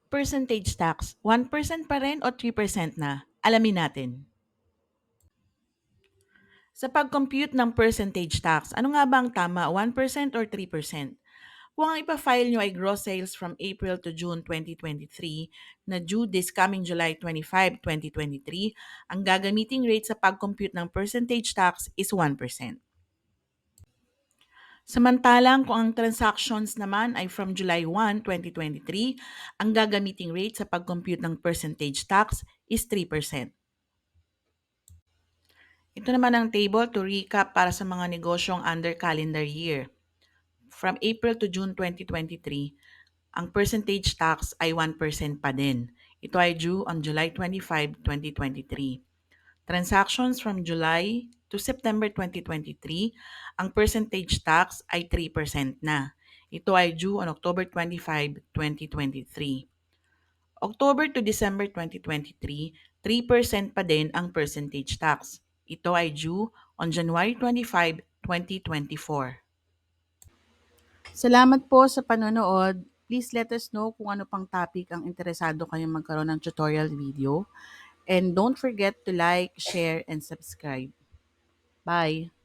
Percentage tax, 1% pa rin o 3% na? Alamin natin. Sa pag-compute ng percentage tax, ano nga ba ang tama, 1% or 3%? Kung ang ipa-file nyo ay gross sales from April to June 2023 na due this coming July 25, 2023, ang gagamiting rate sa pag-compute ng percentage tax is 1%. Samantalang kung ang transactions naman ay from July 1, 2023, ang gagamiting rate sa pag-compute ng percentage tax is 3%. Ito naman ang table to recap para sa mga negosyong under calendar year. From April to June 2023, ang percentage tax ay 1% pa din. Ito ay due on July 25, 2023. Transactions from July to September 2023, ang percentage tax ay 3% na. Ito ay due on October 25, 2023. October to December 2023, 3% pa din ang percentage tax. Ito ay due on January 25, 2024. Salamat po sa panonood. Please let us know kung ano pang topic ang interesado kayong magkaroon ng tutorial video. And don't forget to like, share, and subscribe. Bye!